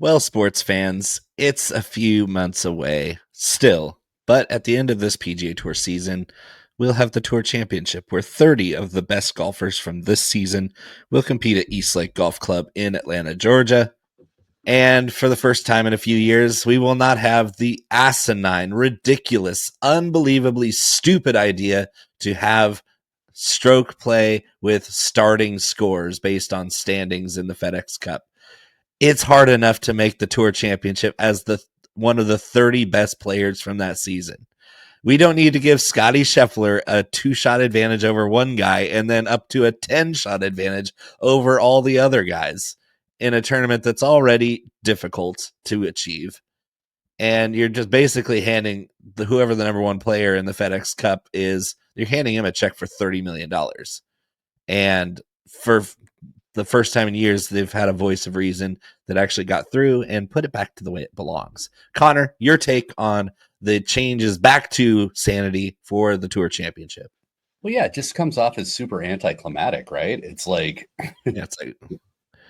Well, sports fans, it's a few months away still, but at the end of this PGA Tour season, we'll have the Tour Championship where 30 of the best golfers from this season will compete at East Lake Golf Club in Atlanta, Georgia. And for the first time in a few years, we will not have the asinine, ridiculous, unbelievably stupid idea to have stroke play with starting scores based on standings in the FedEx Cup. It's hard enough to make the Tour Championship as the one of the 30 best players from that season. We don't need to give Scottie Scheffler a 2-shot advantage over one guy and then up to a 10-shot advantage over all the other guys in a tournament that's already difficult to achieve. And you're just basically handing whoever the number one player in the FedEx Cup is, you're handing him a check for $30 million. And for the first time in years, they've had a voice of reason that actually got through and put it back to the way it belongs. Conor, your take on the changes back to sanity for the Tour Championship? Well, yeah, it just comes off as super anticlimactic, right? It's like, Yeah, it's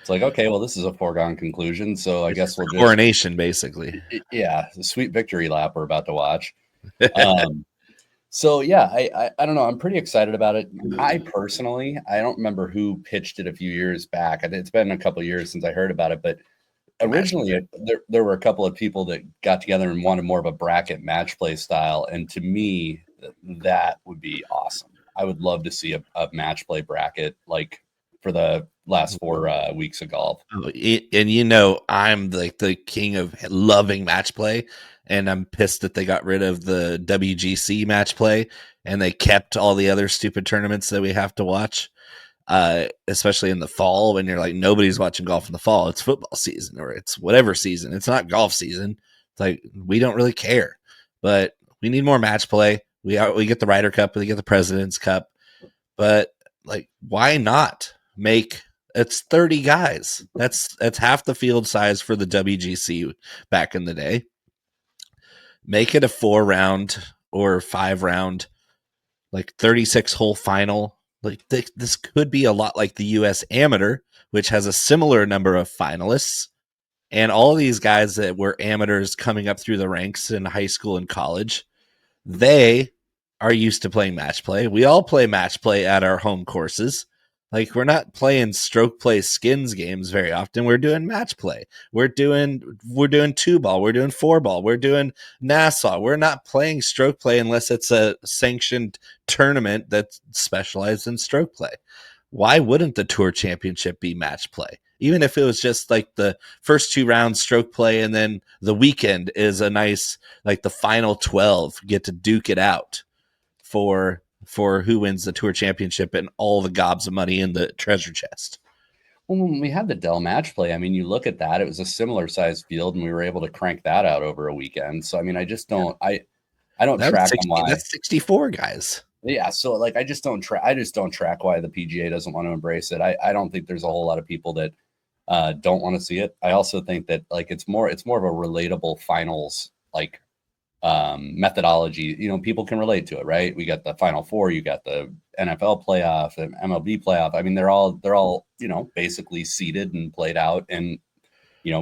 it's like, okay, well, this is a foregone conclusion, so I guess we'll just, coronation, basically. yeah, the sweet victory lap we're about to watch. So yeah, I don't know. I'm pretty excited about it. I personally, I don't remember who pitched it a few years back. It's been a couple of years since I heard about it, but originally there were a couple of people that got together and wanted more of a bracket match play style, and to me, that would be awesome. I would love to see a match play bracket like for the last 4 weeks of golf. And I'm like the king of loving match play, and I'm pissed that they got rid of the WGC match play and they kept all the other stupid tournaments that we have to watch, especially in the fall when you're like, nobody's watching golf in the fall. It's football season or it's whatever season. It's not golf season. It's like, we don't really care, but we need more match play. We get the Ryder Cup, we get the President's Cup, but like, why not make it's 30 guys. That's half the field size for the WGC back in the day. Make it a 4-round or 5-round, like 36-hole final. Like this could be a lot like the U.S. Amateur, which has a similar number of finalists. And all of these guys that were amateurs coming up through the ranks in high school and college, they are used to playing match play. We all play match play at our home courses. Like, we're not playing stroke play skins games very often. We're doing match play. We're doing 2-ball. We're doing 4-ball. We're doing Nassau. We're not playing stroke play unless it's a sanctioned tournament that's specialized in stroke play. Why wouldn't the Tour Championship be match play? Even if it was just like the first 2 rounds stroke play and then the weekend is a nice, like the final 12 get to duke it out for who wins the Tour Championship and all the gobs of money in the treasure chest. Well, when we had the Dell match play, I mean, you look at that, it was a similar sized field and we were able to crank that out over a weekend. So, I mean, I just don't, I don't track on why. That's 64 guys. Yeah. So like, I just don't track why the PGA doesn't want to embrace it. I don't think there's a whole lot of people that don't want to see it. I also think that like, it's more of a relatable finals, like methodology. People can relate to it, right? We got the Final Four, you got the NFL playoff, the MLB playoff. I mean, they're all basically seeded and played out in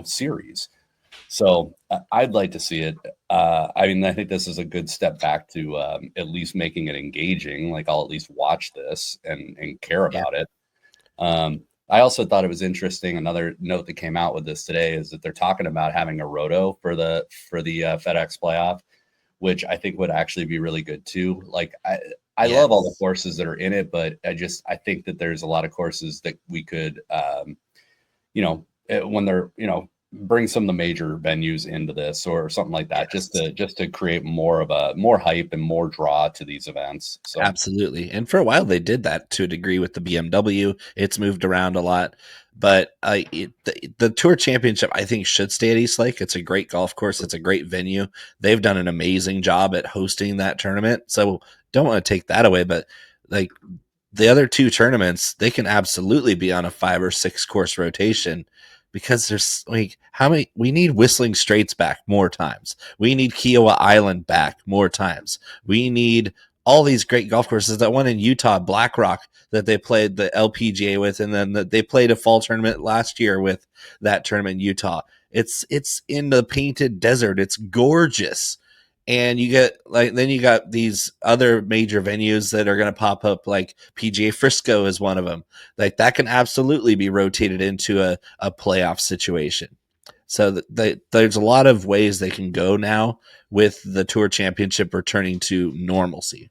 series. So I'd like to see it. I mean, I think this is a good step back to at least making it engaging. Like, I'll at least watch this and care about it. I also thought it was interesting. Another note that came out with this today is that they're talking about having a roto for the FedEx playoff, which I think would actually be really good too. Like, I love all the courses that are in it, but I think that there's a lot of courses that we could, when they're, bring some of the major venues into this or something like that, just to create more hype and more draw to these events. So absolutely. And for a while they did that to a degree with the BMW. It's moved around a lot, but the Tour Championship, I think, should stay at East Lake. It's a great golf course. It's a great venue. They've done an amazing job at hosting that tournament. So don't want to take that away, but like the other 2 tournaments, they can absolutely be on a 5 or 6 course rotation. Because there's like we need Whistling Straits back more times. We need Kiowa Island back more times. We need all these great golf courses. That one in Utah, Black Rock, that they played the LPGA with, and then they played a fall tournament last year with that tournament in Utah. It's in the painted desert. It's gorgeous. And you get then you got these other major venues that are going to pop up, like PGA Frisco is one of them. Like that can absolutely be rotated into a playoff situation. So there's a lot of ways they can go now with the Tour Championship returning to normalcy.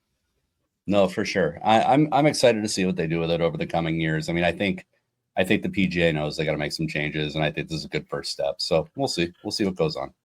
No, for sure. I'm excited to see what they do with it over the coming years. I mean, I think the PGA knows they got to make some changes, and I think this is a good first step. So we'll see. We'll see what goes on.